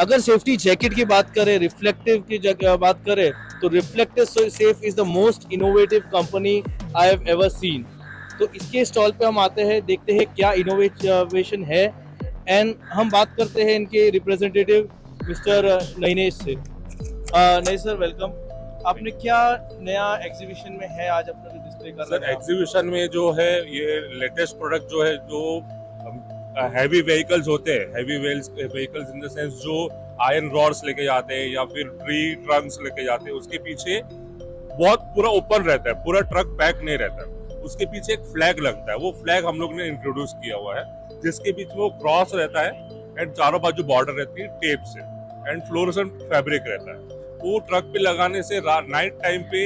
अगर safety jacket की बात करें, रिफ्लेक्टिव की बात करें, तो reflective safe is the most innovative company I have ever seen. तो इसके स्टॉल पे हम आते हैं, देखते हैं क्या इनोवेशन है, एंड हम बात करते हैं इनके रिप्रेजेंटेटिव मिस्टर नैनेश से। नहीं सर, वेलकम। आपने क्या नया एग्जीबिशन में है आज अपना जो डिस्प्ले कर रहे सर हैं? एग्जीबिशन में जो है ये लेटेस्ट प्रोडक्ट जो है, जो हैवी व्हीकल्स होते हैं, heavy vehicles in the sense जो आयरन रॉड्स लेके जाते हैं या फिर ट्री ट्रंक्स लेके जाते हैं, उसके पीछे बहुत पूरा ओपन रहता है, पूरा ट्रक पैक नहीं रहता है, उसके पीछे एक फ्लैग लगता है। वो फ्लैग हम लोग ने इंट्रोड्यूस किया हुआ है, जिसके बीच में वो क्रॉस रहता है एंड चारों बाजू बॉर्डर रहती है टेप से एंड फ्लोरोसेंट फैब्रिक रहता है। वो ट्रक पे लगाने से नाइट टाइम पे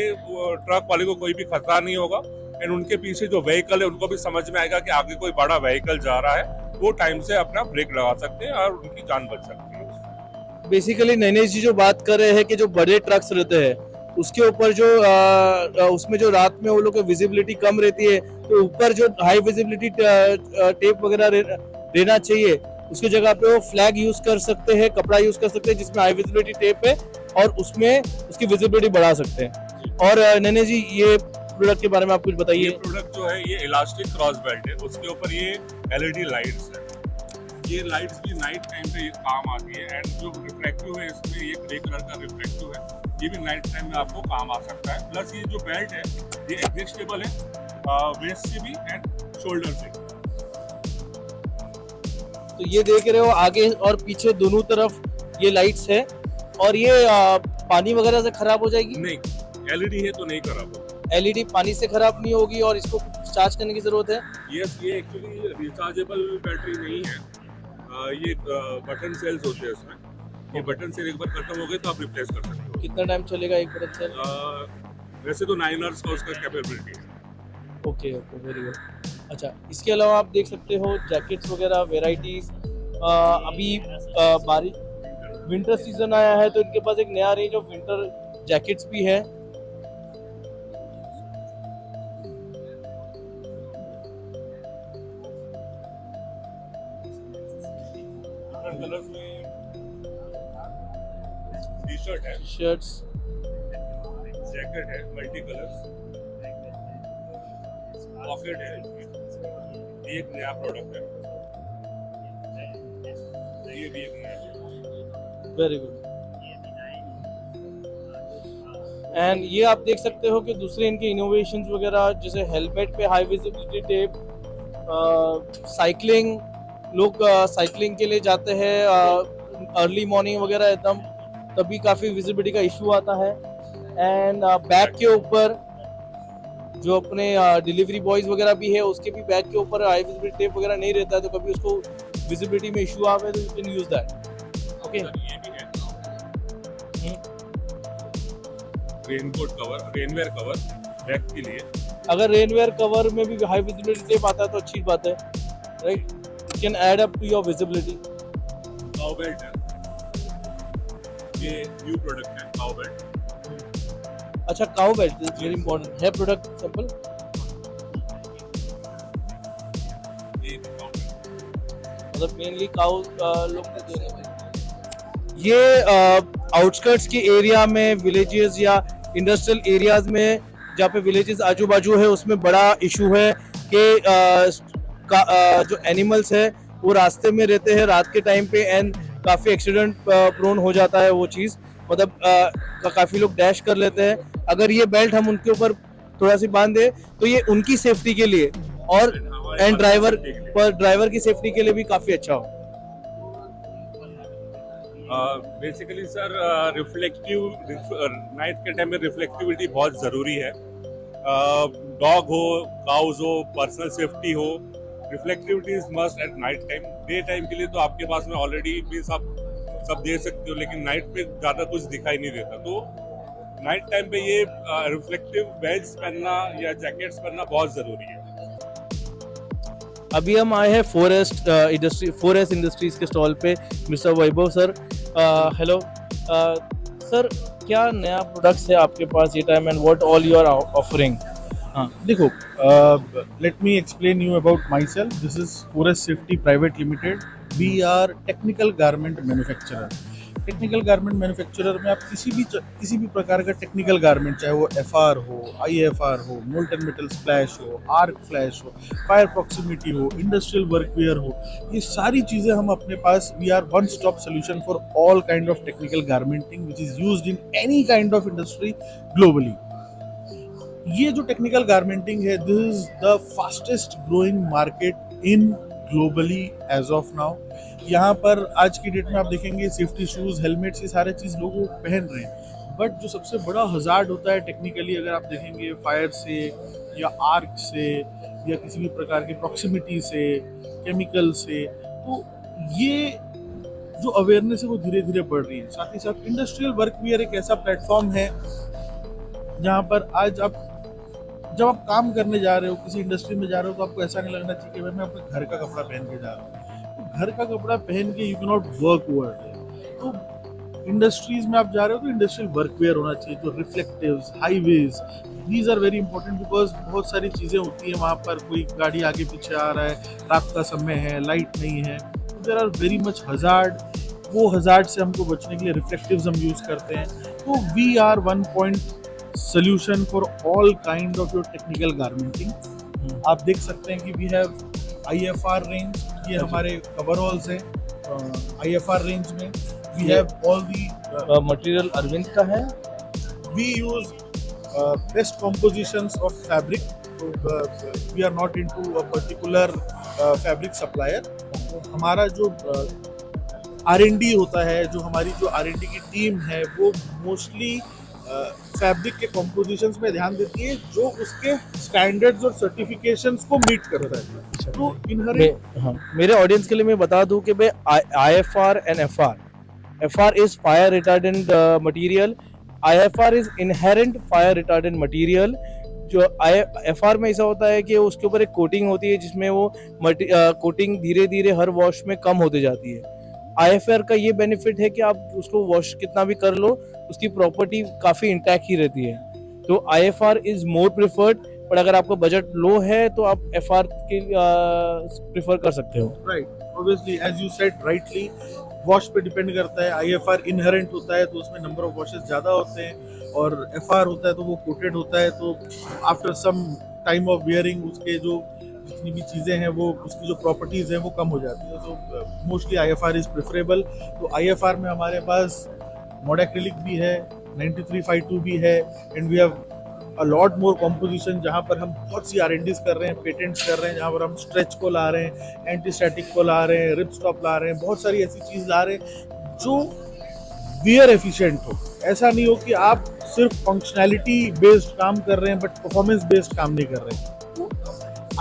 ट्रक वाले को कोई भी खतरा नहीं होगा एंड उनके पीछे जो व्हीकल है उनको भी समझ में आएगा कि आगे कोई बड़ा व्हीकल जा रहा है, वो टाइम से अपना ब्रेक लगा सकते हैं और उनकी जान बच सकती है। बेसिकली नैनेश जी जो बात कर रहे हैं कि जो बड़े ट्रक्स रहते हैं उसके ऊपर जो उसमें जो रात में वो लोग की विजिबिलिटी कम रहती है, तो ऊपर जो हाई विजिबिलिटी टेप वगैरह रहना चाहिए, उसकी जगह पे वो फ्लैग यूज कर सकते हैं, कपड़ा यूज कर सकते हैं जिसमें हाई विजिबिलिटी टेप है, और उसमें उसकी विजिबिलिटी बढ़ा सकते हैं। और नैनेश जी, ये प्रोडक्ट के बारे में आप कुछ ये बताइए। प्रोडक्ट जो है ये इलास्टिक क्रॉस बेल्ट है, उसके ऊपर ये एलईडी लाइट्स है। ये लाइट्स भी नाइट टाइम पे काम आती है एंड जो रिफ्लेक्टिव है इसमें ये ग्रे कलर का रिफ्लेक्टिव है, ये भी नाइट टाइम में आपको काम आ सकता है। प्लस ये जो बेल्ट है ये एडजस्टेबल है, वेस्ट से भी एंड शोल्डर से। तो ये देख रहे हो आगे और पीछे दोनों तरफ ये लाइट्स है, और ये पानी वगैरह से खराब हो जाएगी? नहीं, एलईडी है तो नहीं खराब होगा। एलईडी पानी से खराब नहीं होगी, और इसको चार्ज करने की जरूरत है? ये एक्चुअली रिचार्जेबल बैटरी नहीं है, ये बटन सेल्स होते हैं इसमें। ये बटन सेल एक बार खत्म हो गए तो आप रिप्लेस कर सकते हो। कितना टाइम चलेगा एक बटन सेल? वैसे तो 9 आवर्स का उसका कैपेबिलिटी है। Okay okay, very good. अच्छा, इसके अलावा आप देख सकते हो जैकेट्स वगैरह वेराइटीज। अभी बारिश विंटर सीजन आया है, तो इनके पास एक नया रेंज ऑफ विंटर जैकेट्स भी है। डिफरेंट कलर्स में टी शर्ट है, शर्ट्स। जैकेट है मल्टी कलर्स, पॉकेट है, ये एक नया प्रोडक्ट है, ये भी एक नया है। Very good. एंड ये आप देख सकते हो कि दूसरे इनके इनोवेशंस वगैरह, जैसे हेलमेट पे हाई विजिबिलिटी टेप, साइकिलिंग, लोग साइकिलिंग के लिए जाते हैं अर्ली मॉर्निंग वगैरह एकदम, तभी काफ़ी विजिबिलिटी का इशू आता है। एंड बैग के ऊपर जो अपने डिलीवरी बॉयज वगैरह भी है, उसके भी बैग के ऊपर हाई विजिबिलिटी टेप वगैरह नहीं रहता है, तो कभी उसको विजिबिलिटी में इशू आवे तो you can use that. Okay, ये भी है रेनकोट कवर, रेनवेयर कवर बैक के लिए। अगर रेनवेयर कवर में भी हाई विजिबिलिटी टेप आता है तो अच्छी बात है, right? It can add up to your visibility. Cow belt है, ये न्यू प्रोडक्ट है काउ बेल्ट। अच्छा, cow belt is very important है। प्रोडक्ट सिंपल, ये काउ बेल्ट मतलब मेनली काउ लोग को देने में। ये आउटस्कर्ट्स के एरिया में, विलेजेस या इंडस्ट्रियल एरियाज में, जहाँ पे विलेजेस आजू बाजू है, उसमें बड़ा इशू है कि जो एनिमल्स है वो रास्ते में रहते हैं रात के टाइम पे, एंड काफ़ी एक्सीडेंट प्रोन हो जाता है वो चीज़, मतलब काफ़ी लोग डैश कर लेते हैं। अगर ये बेल्ट हम उनके ऊपर थोड़ा सी बांध दे तो ये उनकी सेफ्टी के लिए और एंड ड्राइवर की सेफ्टी के लिए भी काफ़ी अच्छा हो। बेसिकली सर रिफ्लेक्टिव, नाइट के टाइम में रिफ्लेक्टिविटी बहुत ज़रूरी है। डॉग हो, काउज हो, पर्सनल सेफ्टी हो, reflectivity is must at night time. Day time के लिए तो आपके पास में ऑलरेडी मीन्स आप सब दे सकते हो, लेकिन नाइट पे ज़्यादा कुछ दिखाई नहीं देता, तो नाइट टाइम पे ये रिफ्लेक्टिव बेल्ट्स पहनना या जैकेट्स पहनना बहुत ज़रूरी है। अभी हम आए हैं फोरेस्ट इंडस्ट्रीज के स्टॉल पे। Mister Vaibhav sir, hello sir, क्या नया प्रोडक्ट्स है आपके पास ये time, and what all you are offering? हाँ, देखो, let me explain you about myself. This is Forest Safety Private Limited. We are technical garment manufacturer. Technical garment manufacturer में आप किसी भी प्रकार का टेक्निकल गारमेंट, चाहे वो एफआर हो, आईएफआर हो, मोल्टन मेटल स्प्लैश हो, आर्क फ्लैश हो, फायर प्रॉक्सिमिटी हो, इंडस्ट्रियल वर्कवेयर हो, ये सारी चीज़ें हम अपने पास, we are one stop solution for all kind of technical garmenting which is used in any kind of industry globally. ये जो टेक्निकल गारमेंटिंग है, this is the fastest growing market in globally as of now. यहाँ पर आज की date में आप देखेंगे सेफ्टी शूज, हेलमेट्स, ये सारे चीज़ लोग पहन रहे हैं। बट जो सबसे बड़ा हजार्ड होता है टेक्निकली, अगर आप देखेंगे फायर से या आर्क से या किसी भी प्रकार की प्रॉक्सिमिटी से, केमिकल से, तो ये जो अवेयरनेस है वो धीरे धीरे बढ़ रही है। साथ ही साथ इंडस्ट्रियल वर्कवेयर एक ऐसा प्लेटफॉर्म है जहाँ पर आज आप जब आप काम करने जा रहे हो, किसी इंडस्ट्री में जा रहे हो, तो आपको ऐसा नहीं लगना चाहिए कि भाई मैं अपने घर का कपड़ा पहन के जा रहा हूँ। तो घर का कपड़ा पहन के you can not work over. तो इंडस्ट्रीज में आप जा रहे हो तो इंडस्ट्रियल वर्कवेयर होना चाहिए, जो reflectives, highways, these are very important because बहुत सारी चीज़ें होती हैं वहाँ पर। कोई गाड़ी आगे पीछे आ रहा है, रात का समय है, लाइट नहीं है, there are very much hazard. वो हजार्ड से हमको बचने के लिए रिफ्लेक्टिव्स हम यूज़ करते हैं। तो we are one point solution for all kind of your technical garmenting। आप देख सकते हैं कि we have IFR range, ये हमारे coveralls हैं। IFR range में we have all the material Arvind का है। we use best compositions of fabric, so we are not into a particular fabric supplier। हमारा जो R&D होता है, जो हमारी जो R&D की टीम है, वो मोस्टली फैब्रिक के कॉम्पोजिशंस में ध्यान देती है जो उसके स्टैंडर्ड्स और सर्टिफिकेशंस को मीट करता है। तो मेरे ऑडियंस के लिए मैं बता दूं कि भाई IFR and FR is fire retardant material, IFR is inherent fire retardant material. जो FR में ऐसा होता है कि उसके ऊपर एक कोटिंग होती है जिसमें वो कोटिंग धीरे धीरे हर वॉश में कम होती जाती है। IFR का ये बेनिफिट है कि आप उसको वॉश कितना भी कर लो, उसकी प्रॉपर्टी काफ़ी इंटैक्ट ही रहती है। तो IFR इज मोर प्रिफर्ड, पर अगर आपका बजट लो है तो आप FR के प्रिफर कर सकते हो। Right, obviously as you said rightly, wash पे डिपेंड करता है। IFR इनहेरेंट होता है तो उसमें नंबर ऑफ वॉशेस ज़्यादा होते हैं, और FR होता है तो वो कोटेड होता है, तो after some time of wearing उसके जो जितनी भी चीज़ें हैं, वो उसकी जो प्रॉपर्टीज़ हैं वो कम हो जाती है। तो मोस्टली IFR इज़ प्रेफरेबल। तो IFR में हमारे पास मोडाक्रिलिक भी है, 9352 भी है, and we have a lot more composition जहाँ पर हम बहुत सी R&Ds कर रहे हैं, पेटेंट्स कर रहे हैं, जहाँ पर हम स्ट्रेच को ला रहे हैं, एंटी स्टैटिक को ला रहे हैं, रिप स्टॉप ला रहे हैं, बहुत सारी ऐसी चीज़ ला रहे हैं जो वियर एफिशिएंट हो। ऐसा नहीं हो कि आप सिर्फ फंक्शनैलिटी बेस्ड काम कर रहे हैं बट परफॉर्मेंस बेस्ड काम नहीं कर रहे हैं।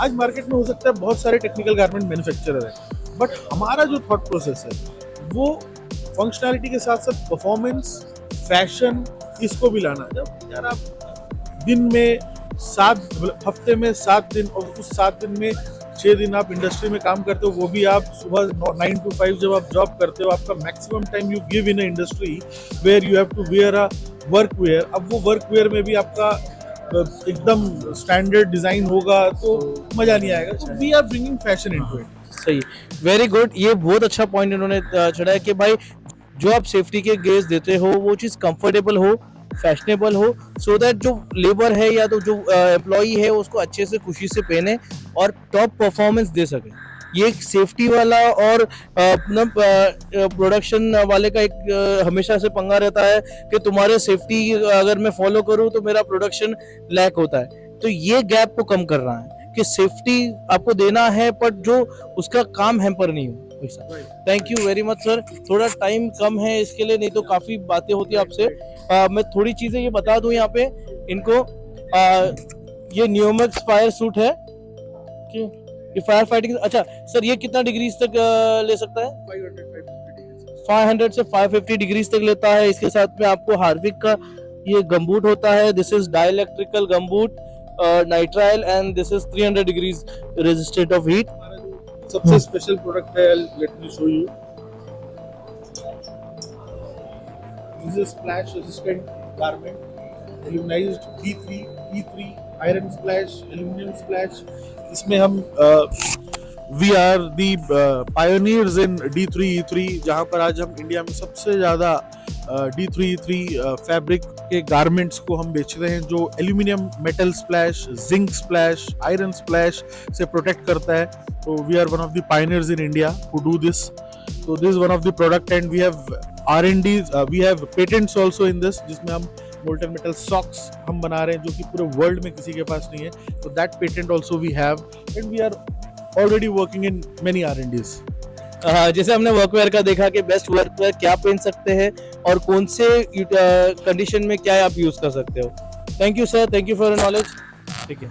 आज मार्केट में हो सकता है बहुत सारे टेक्निकल गारमेंट मैन्युफैक्चरर हैं, बट हमारा जो थॉट प्रोसेस है वो फंक्शनैलिटी के साथ साथ परफॉर्मेंस, फैशन, इसको भी लाना। जब यार आप दिन में हफ्ते में 7 दिन, और उस 7 दिन में 6 दिन आप इंडस्ट्री में काम करते हो, वो भी आप सुबह 9 to 5 जब आप जॉब करते हो, आपका maximum time you give in a industry where you have to wear a workwear. अब वो वर्कवेयर में भी आपका एकदम स्टैंडर्ड डिजाइन होगा तो मजा नहीं आएगा। तो we are bringing fashion into it. सही, वेरी गुड। ये बहुत अच्छा पॉइंट इन्होंने चढ़ाया कि भाई जो आप सेफ्टी के गेज देते हो वो चीज़ कंफर्टेबल हो, फैशनेबल हो, सो दैट जो लेबर है या तो जो एम्प्लॉई है उसको अच्छे से खुशी से पहने और टॉप परफॉर्मेंस दे सके। ये एक सेफ्टी वाला और प्रोडक्शन वाले का एक हमेशा से पंगा रहता है कि तुम्हारे सेफ्टी अगर मैं फॉलो करूं तो मेरा प्रोडक्शन लैक होता है। तो ये गैप को कम कर रहा है कि सेफ्टी आपको देना है पर जो उसका काम हैम्पर नहीं हो। Thank you very much sir. थोड़ा टाइम कम है इसके लिए, नहीं तो काफ़ी बातें होती है आपसे। मैं थोड़ी चीज़ें ये बता दूं यहाँ पे इनको। ये न्यूमैक्स फायर सूट है कि ये फायर फाइटिंग। अच्छा सर, ये कितना डिग्रीज तक ले सकता है? 500 से 550 डिग्रीज तक लेता है। इसके साथ में आपको हार्विक का ये गमबूट होता है। This is dielectrical gumboot nitrile and this is 300 degrees resistant of heat. सबसे स्पेशल प्रोडक्ट है, let me show you. This is splash resistant garment, aluminized E3 iron splash, aluminium splash. इसमें हम we are the pioneers in D3E3, जहाँ पर आज हम India में सबसे ज़्यादा D3E3 फैब्रिक के गारमेंट्स को हम बेच रहे हैं, जो aluminium metal splash, zinc splash, iron splash से प्रोटेक्ट करता है. तो we are one of the pioneers in India who do this. So this is one of the product and we have R&Ds, we have patents also in this, जिसमें हम molten metal socks हम बना रहे हैं जो कि पूरे world में किसी के पास नहीं है. So that patent also we have and we are already working in many R&Ds. जैसे हमने वर्कवेयर का देखा कि बेस्ट वर्कवेयर क्या पहन सकते हैं और कौन से कंडीशन में क्या आप यूज कर सकते हो. Thank you sir, thank you for your knowledge. ठीक है.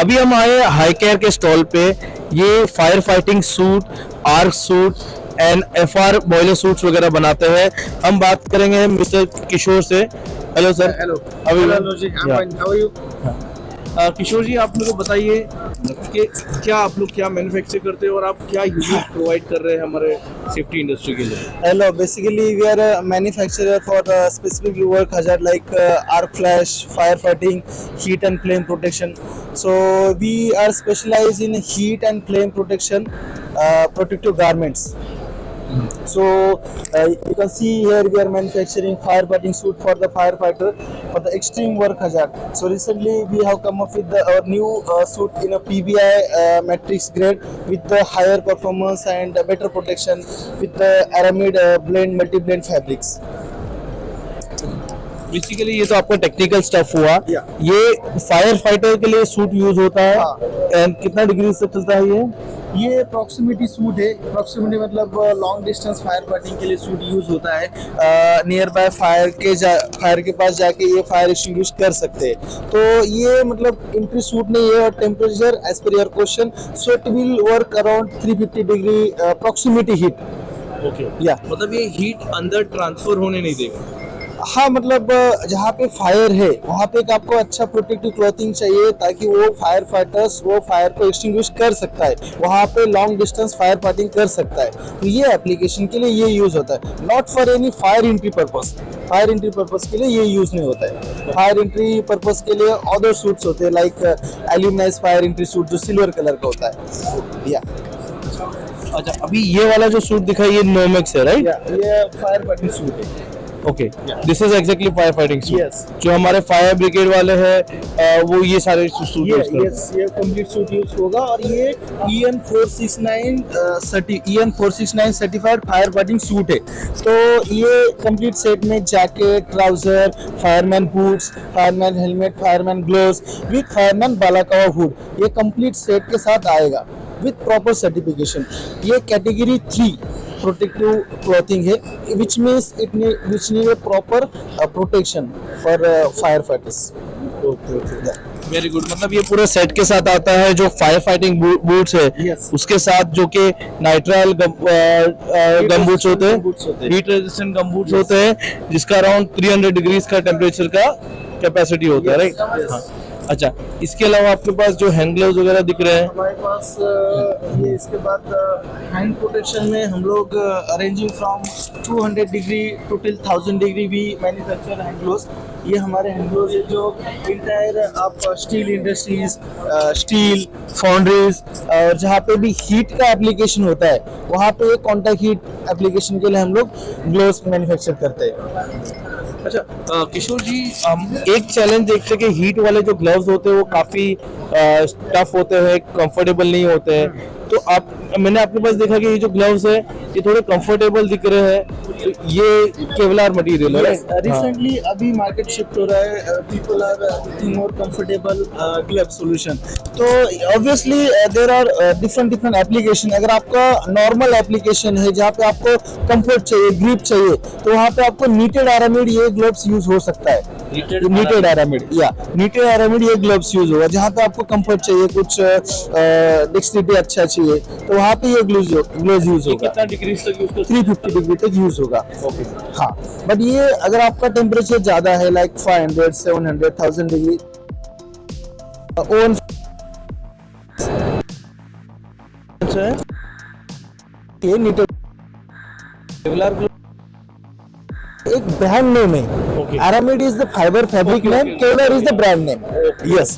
अभी हम आए हाई केयर के स्टॉल पे. ये fire fighting suit, arc suit and FR boiler suits वगैरह बनाते हैं. हम बात करेंगे मिस्टर किशोर से. Hello sir. Hello. How are you? Hello, Logic. I'm Yeah. fine. How are you? किशोर जी, आप मेरे को बताइए कि क्या आप लोग क्या मैन्युफैक्चर करते हैं और आप क्या यूनिट प्रोवाइड कर रहे हैं हमारे सेफ्टी इंडस्ट्री के लिए. Hello. Basically, we are a manufacturer for specific work hazard like arc flash, firefighting, heat and flame protection. So we are specialized in heat and flame protection, protective garments. So you can see here we are manufacturing firefighting suit for the firefighter for the extreme work hazard. So recently we have come up with our new suit in a PBI matrix grade with the higher performance and better protection with the aramid blend multi-blend fabrics. Basically ये तो आपका technical stuff हुआ. Yeah. ये fire fighter के लिए suit use होता है. हाँ. एंड कितना डिग्री से चलता है ये? ये प्रॉक्सिमिटी सूट है. प्रॉक्सिमिटी मतलब लॉन्ग डिस्टेंस फायर फाइटिंग के लिए सूट यूज होता है. नियर बाय फायर के पास जाके ये फायर एक्सटिंग्विश कर सकते हैं. तो ये मतलब एंट्री सूट नहीं है. और temperature as per your question, so it will work around 350 degree proximity heat. Okay. या मतलब ये हीट अंदर ट्रांसफर होने नहीं देगा. हाँ, मतलब जहाँ पे फायर है वहाँ पे एक आपको अच्छा प्रोटेक्टिव क्लॉथिंग चाहिए ताकि वो फायर फाइटर्स वो फायर को एक्सटिंग्विश कर सकता है, वहाँ पे लॉन्ग डिस्टेंस फायर फाइटिंग कर सकता है. तो ये एप्लीकेशन के लिए ये यूज होता है, not for any fire entry purpose. Fire entry purpose के लिए ये यूज नहीं होता है. फायर एंट्री पर्पस के लिए अदर सूट्स होते हैं लाइक एल्यूमिनाइज फायर एंट्री सूट जो सिल्वर कलर का होता है. या अच्छा, अभी ये वाला जो सूट दिखा है ये नोमेक्स है, राइट? ये फायर फाइटिंग सूट है. Okay. This is exactly fire fighting suit. Yes. जो हमारे फायर ब्रिगेड वाले हैं वो ये सारे सूट यूज करते हैं. ये कंप्लीट सूट यूज होगा. और ये EN469 certified fire fighting suit है. तो ये कंप्लीट सेट में jacket, trouser, fireman boots, fireman helmet, fireman gloves with fireman balaclava hood, ये कंप्लीट सेट के साथ आएगा विद प्रॉपर सर्टिफिकेशन. ये कैटेगरी 3 प्रोटेक्टिव क्लॉथिंग है, which means it need a proper protection for firefighters. Very good. मतलब ये पूरा set के साथ आता है जो फायर फाइटिंग बूट्स है. Yes. उसके साथ जो कि नाइट्राइल गम बूट्स होते हैं, हीट रेजिस्टेंट गम बूट्स होते हैं जिसका अराउंड 300 डिग्रीज का टेम्परेचर का कैपेसिटी होता है, राइट? Yes. अच्छा, इसके अलावा आपके पास जो हैंड ग्लव्स वगैरह दिख रहे हैं, हमारे पास ये इसके बाद हैंड प्रोटेक्शन में हम लोग arranging from 200 degree to till 1000 degree भी मैन्युफैक्चर हैंड ग्लोव्स. ये हमारे हैंड ग्लोव्स है जो इंटायर आप स्टील इंडस्ट्रीज, स्टील फाउंड्रीज और जहाँ पे भी हीट का एप्लीकेशन होता है वहाँ पे कॉन्टैक्ट हीट एप्लीकेशन के लिए हम लोग ग्लोव्स मैन्युफैक्चर करते हैं. अच्छा किशोर जी, हम एक चैलेंज देखते हैं कि हीट वाले जो ग्लव्स होते हैं वो काफी टफ होते हैं, कंफर्टेबल नहीं होते हैं. तो मैंने आपके पास देखा कि ये जो ग्लव्स है ये थोड़े कंफर्टेबल दिख रहे हैं. तो ये केवलार मटेरियल है. रिसेंटली अभी मार्केट शिफ्ट हो रहा है. People are looking more comfortable glove solution. तो obviously there are different application. अगर आपका नॉर्मल एप्लीकेशन है जहाँ पे आपको कंफर्ट चाहिए, ग्रिप चाहिए, तो वहाँ पे आपको नीटेड आरामिड ये ग्लव्स यूज हो सकता है. नीटेड एरामिड, या नीटेड एरामिड ये ग्लव्स यूज होगा। जहाँ पे आपको कंफर्ट चाहिए, कुछ डेक्सटिलिटी अच्छा चाहिए, तो वहाँ पे ये ग्लव्स यूज होगा। कितना डिग्री तक यूज कर 350 डिग्री तक यूज होगा। ओके। हाँ, बट ये अगर आपका टेम्परेचर ज्यादा है, लाइक 500, 700, 1000 डिग्री, ओवन ये नीटेड केवलार एक ब्रांड नेम है। Okay. Aramid is the fiber fabric name, Kevlar is the brand name. Yes.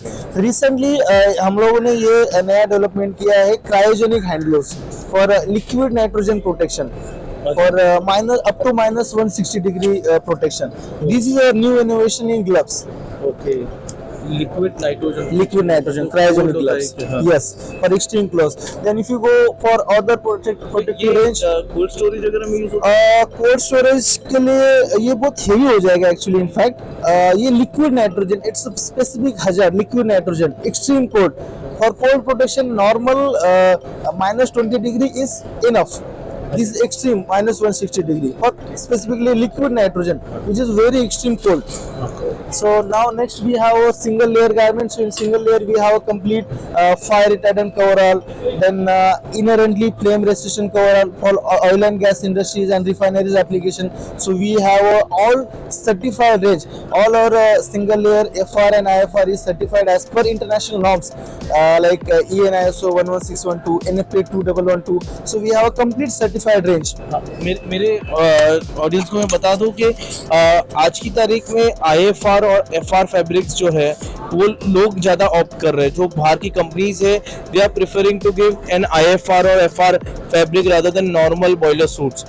Recently हम लोगों ने ये नया डेवलपमेंट किया है, cryogenic hand gloves for liquid nitrogen protection for up to -160 degree protection. This is a new innovation in gloves. Okay. Liquid nitrogen Liquid nitrogen cryogenic gloves. हाँ। Yes, for extreme gloves. Then if you go for other protective range, cold storage वगैरह में use होता है? Cold storage के लिए ये बहुत heavy हो जाएगा एक्चुअली। इनफैक्ट ये liquid nitrogen, it's specific hazard liquid nitrogen, extreme cold. For cold protection normal -20 degree is enough. This is extreme -160 degree for specifically liquid nitrogen, which is very extreme cold. So now next we have a single layer garment. So in single layer we have a complete fire retardant coverall, then inherently flame resistant coverall for oil and gas industries and refineries application. So we have all certified range. All our single layer FR and IFR is certified as per international norms like EN ISO 11612, NFPA 2112. So we have a complete certified range. मेरे audience को मैं बता दूं कि आज की तारीख में IFR और FR फैब्रिक्स जो है वो लोग ज़्यादा ऑप्ट कर रहे हैं। जो बाहर की कंपनीज है, they are preferring to give an IFR और FR fabric rather than normal boiler suits.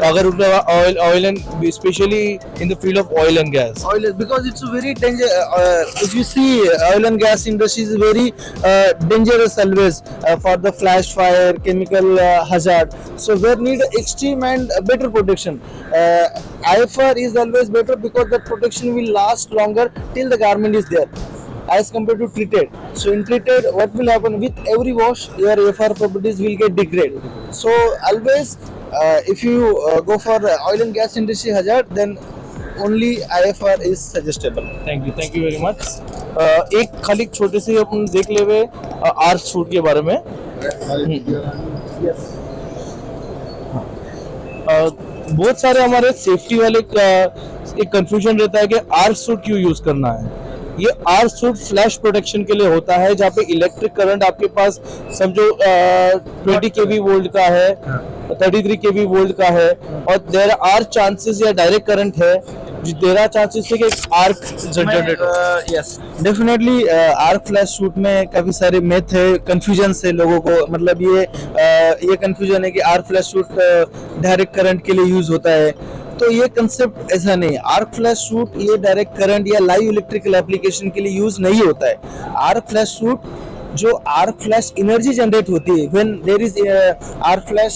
अगर उनका oil and specially in the field of oil and gas, because it's a very dangerous, if you see oil and gas industry is very dangerous always for the flash fire, chemical hazard, so we need extreme and better protection. IFR is always better because that protection will last longer till the garment is there as compared to treated. So in treated, what will happen with every wash, your FR properties will get degrade. So always if you go for oil and gas industry hazard, then only IFR is suggestible. Thank you very much. एक खाली छोटे से अपन देख ले हुए arch suit के बारे में। बहुत सारे हमारे सेफ्टी वाले एक कंफ्यूजन रहता है कि आर्च सूट क्यों यूज करना है। ये आर्च सूट फ्लैश प्रोटेक्शन के लिए होता है, जहाँ पे इलेक्ट्रिक करंट आपके पास समझो 20 kV वोल्ट का है, 33 kV वोल्ट का है, और देयर आर चांसेस या डायरेक्ट करंट है, देयर आर चांसेस है कि आर्क जनरेट हो। Yes, definitely arc flash shoot में काफी सारे मिथ है, कंफ्यूजन है लोगों को। मतलब ये कंफ्यूजन है कि arc flash shoot direct current के लिए यूज होता है, तो ये कंसेप्ट ऐसा नहीं है। आर्क फ्लैश शूट ये डायरेक्ट करंट या लाइव इलेक्ट्रिकल एप्लीकेशन के लिए यूज नहीं होता है। आर्क फ्लैश शूट जो आर्क फ्लैश एनर्जी जनरेट होती है, when there is arc flash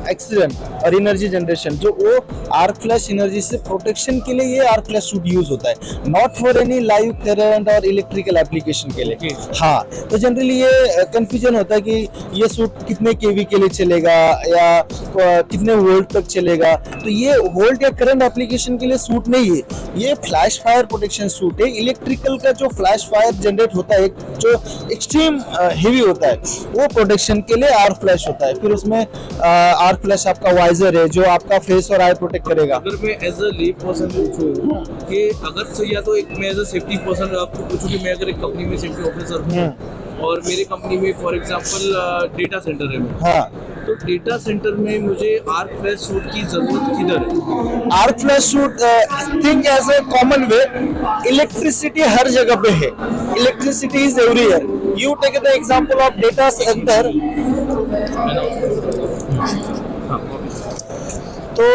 accident और एनर्जी जनरेशन, जो वो आर्क फ्लैश एनर्जी से प्रोटेक्शन के लिए ये आर्क फ्लैश सूट यूज होता है, not for any live current और इलेक्ट्रिकल एप्लीकेशन के लिए। हाँ, तो जनरली ये कंफ्यूजन होता है कि ये सूट कितने केवी के लिए चलेगा या कितने वोल्ट तक चलेगा। तो ये वोल्ट या करंट एप्लीकेशन के लिए सूट नहीं है, ये फ्लैश फायर प्रोटेक्शन सूट है। इलेक्ट्रिकल का जो फ्लैश फायर जनरेट होता है, जो एक्सट्रीम हेवी होता है, वो प्रोटेक्शन के लिए आर्क फ्लैश होता है। फिर उसमें आर्क फ्लैश आपका वाइजर है जो आपका फेस और आई प्रोटेक्ट करेगा। अगर मैं एज अ ली पर्सन पूछूं कि अगर तो या तो एक मैं एज अ सेफ्टी पर्सन आपको पूछूं कि मैं अगर एक कंपनी में सेफ्टी ऑफिसर हूं और मेरी कंपनी में फॉर एग्जांपल डेटा सेंटर है मेरा, हाँ, तो डेटा सेंटर में मुझे आर्क फ्लैश सूट की जरूरत किधर है? Arc flash suit think as a common way, electricity हर जगह पे है, electricity is everywhere. You take the example of data centre, तो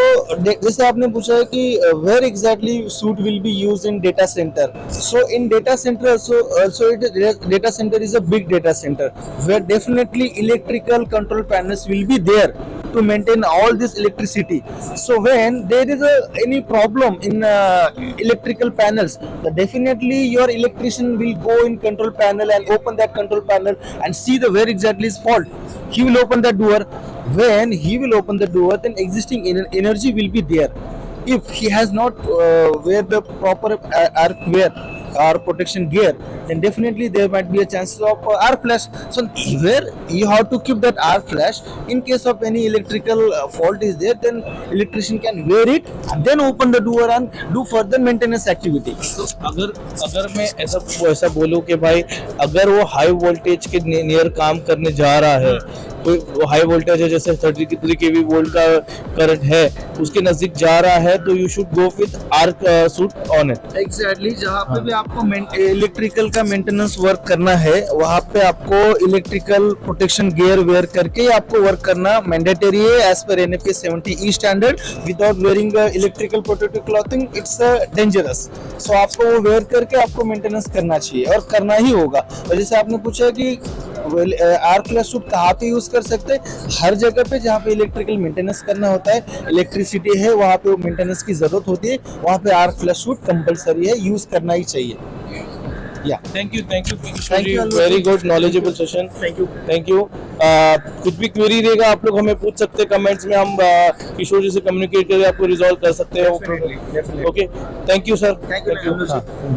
जैसे आपने पूछा है कि where exactly suit will be used in data centre. So in data centre also data center is a big data center where definitely electrical control panels will be there to maintain all this electricity. So when there is any problem in electrical panels, then definitely your electrician will go in control panel and open that control panel and see the where exactly is fault. He will open the door. When he will open the door, then existing energy will be there. if he has not wear the proper arc wear or protection gear, then definitely there might be a chances of arc flash. So where you have to keep that arc flash in case of any electrical fault is there, then electrician can wear it and then open the door and do further maintenance activity. अगर अगर मैं ऐसा बोलूं कि भाई अगर वो high voltage के नियर काम करने जा रहा है, कोई हाई वोल्टेज है जैसे 33 केवी वोल्ट का करंट है उसके नजदीक जा रहा है, तो you should go with arc suit on it. Exactly जहाँ पे भी आपको इलेक्ट्रिकल का मेंटेनेंस वर्क करना है वहाँ पे आपको इलेक्ट्रिकल प्रोटेक्शन गियर वेयर करके आपको वर्क करना मैंडेटरी है as per NFPA 70E standard. Without wearing electrical protective clothing it's dangerous. So आपको वो वेयर करके आपको मेंटेनेंस करना चाहिए और करना ही होगा। और जैसे आपने पूछा कि आर्क फ्लैश सूट कहाँ पे यूज कर सकते हैं, हर जगह पे जहाँ पे इलेक्ट्रिकल मेंटेनेंस करना होता है, इलेक्ट्रिसिटी है वहाँ पे वो मेंटेनेंस की जरूरत होती है, वहाँ पे आर्क फ्लैश सूट कंपलसरी है, यूज करना ही चाहिए। Thank you Thank you, Alok. Very good knowledgeable session. Thank you. कुछ भी क्वेरी रहेगा आप लोग हमें पूछ सकते हैं कमेंट्स में, हम किशोर जी से कम्युनिकेट करके आपको रिजॉल्व कर सकते हैं। Okay, thank you sir. Thank you, Alok.